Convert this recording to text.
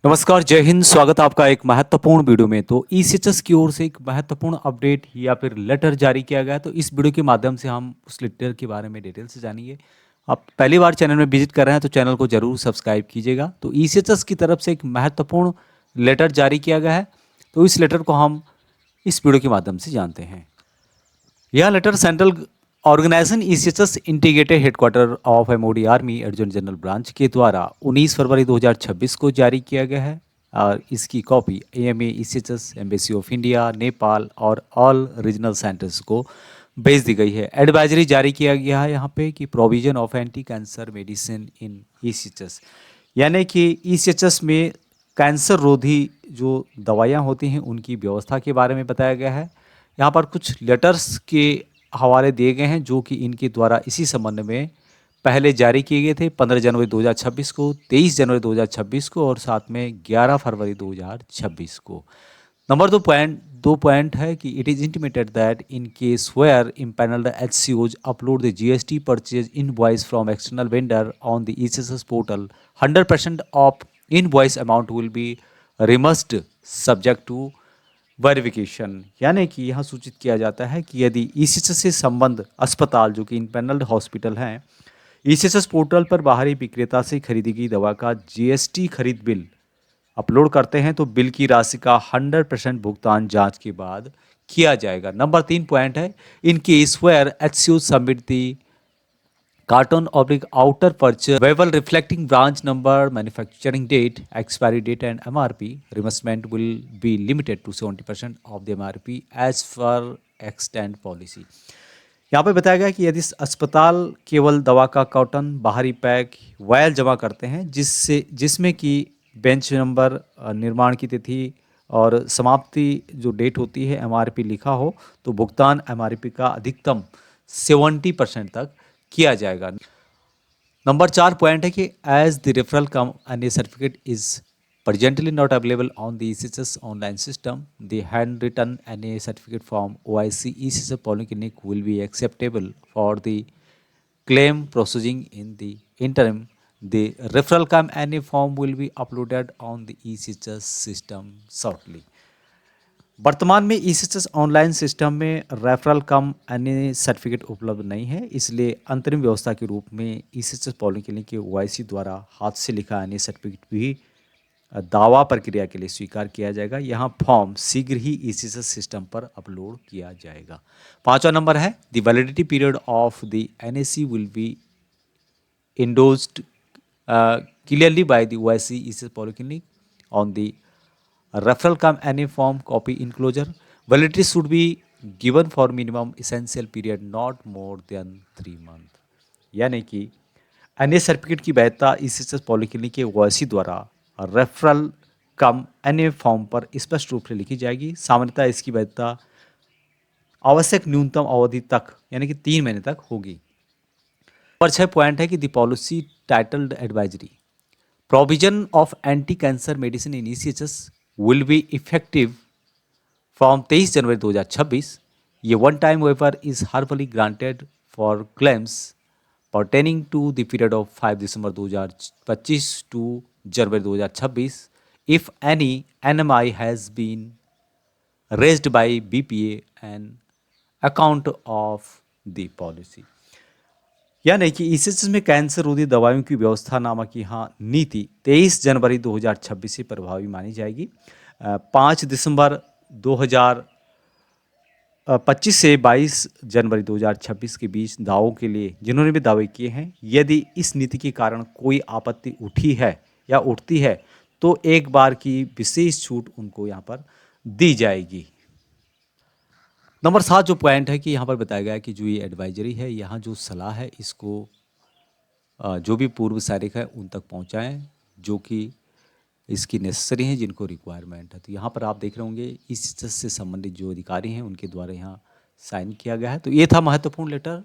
नमस्कार, जय हिंद। स्वागत है आपका एक महत्वपूर्ण वीडियो में। तो ईसीएचएस की ओर से एक महत्वपूर्ण अपडेट या फिर लेटर जारी किया गया है। तो इस वीडियो के माध्यम से हम उस लेटर के बारे में डिटेल से जानेंगे। आप पहली बार चैनल में विजिट कर रहे हैं तो चैनल को जरूर सब्सक्राइब कीजिएगा। तो ईसीएचएस की तरफ से एक महत्वपूर्ण लेटर जारी किया गया है। तो इस लेटर को हम इस वीडियो के माध्यम से जानते हैं। यह letter central organisation ECHS integrated headquarter of MOD army adjutant general branch के द्वारा 19 फरवरी 2026 को जारी किया गया है और इसकी copy AMA ECHS embassy of India Nepal और ऑल रीजनल सेंटर्स को भेज दी गई है। एडवाइजरी जारी किया गया है यहाँ पे कि provision of anti cancer medicine in ECHS, यानी कि ईसीएचएस में कैंसर रोधी जो दवाइयाँ होती हैं उनकी व्यवस्था के बारे में बताया गया है। यहाँ पर कुछ लेटर्स के हवाले दिए गए हैं जो कि इनके द्वारा इसी संबंध में पहले जारी किए गए थे 15 जनवरी 2026 को, 23 जनवरी 2026 को और साथ में 11 फरवरी 2026 को। नंबर दो पॉइंट है कि it is intimated that in case where empanelled HCOs upload the GST purchase invoice from external vendor on the ECHS portal 100% of invoice amount will be reimbursed subject to verification, यानी कि यहाँ सूचित किया जाता है कि यदि ईसीएचएस से संबंध अस्पताल जो कि इनपैनल्ड हॉस्पिटल हैं ईसीएचएस पोर्टल पर बाहरी विक्रेता से खरीदी गई दवा का जीएसटी खरीद बिल अपलोड करते हैं तो बिल की राशि का 100% भुगतान जांच के बाद किया जाएगा। नंबर 3 पॉइंट है in case where HCO submit the carton oblique outer purchase waiver reflecting branch number, manufacturing date, expiry date and MRP. Reimbursement will be limited to 70% of the MRP as per extant policy. यहाँ पे बताया गया कि यदि अस्पताल केवल दवा का कॉटन बाहरी पैक वायल जमा करते हैं जिसमें कि बेंच नंबर, निर्माण की तिथि और समाप्ति जो डेट होती है एमआरपी लिखा हो तो भुगतान एमआरपी का अधिकतम 70% तक किया जाएगा। नंबर 4 पॉइंट है कि as the referral come and a certificate is presently not available on the ECHS online system, the handwritten NA certificate from OIC ECHS Polyclinic will be acceptable for the claim processing in the interim. The referral cum NA form will be uploaded on the ECHS system shortly. वर्तमान में ECHS online system में referral कम NA certificate उपलब्ध नहीं है, इसलिए अंतरिम व्यवस्था के रूप में ईसीएचएस पॉलिक्लिनिक के ओआईसी द्वारा हाथ से लिखा एनए सर्टिफिकेट भी दावा प्रक्रिया के लिए स्वीकार किया जाएगा। यहाँ फॉर्म शीघ्र ही ईसीएचएस सिस्टम पर अपलोड किया जाएगा। 5वां नंबर है the validity period of the NAC will be endorsed clearly by the OIC ECHS Polyclinic on the referral cum NA form copy enclosure. Validity should be given for minimum essential period not more than 3 month. यानी कि NA certificate की वैधता ECHS polyclinic के OIC द्वारा referral कम NA form पर स्पष्ट रूप से लिखी जाएगी। सामान्यतः इसकी वैधता आवश्यक न्यूनतम अवधि तक यानी कि 3 महीने तक होगी। नंबर 6 पॉइंट है कि the policy titled advisory provision of anti cancer medicine in ECHS will be effective from 23 January 2026। ये one time waiver is hereby granted for claims pertaining to the period of 5 December 2025 to January 2026 if any NMI has been raised by BPA and account of the policy। यानी कि ECHS में cancer रोधी दवाइयों की व्यवस्था नामक यहाँ नीति 23 जनवरी 2026 से प्रभावी मानी जाएगी। 5 दिसंबर 2025 से 22 जनवरी 2026 के बीच दावों के लिए जिन्होंने भी दावे किए हैं, यदि इस नीति के कारण कोई आपत्ति उठी है या उठती है तो एक बार की विशेष छूट उनको यहाँ पर दी जाएगी। नंबर 7 जो पॉइंट है कि यहाँ पर बताया गया है कि जो ये एडवाइजरी है, यहाँ जो सलाह है इसको जो भी पूर्व सैनिक है उन तक पहुँचाएँ जो कि इसकी नेसेसरी हैं, जिनको रिक्वायरमेंट है। तो यहाँ पर आप देख रहे होंगे इस से संबंधित जो अधिकारी हैं उनके द्वारा यहाँ साइन किया गया है। तो ये था महत्वपूर्ण लेटर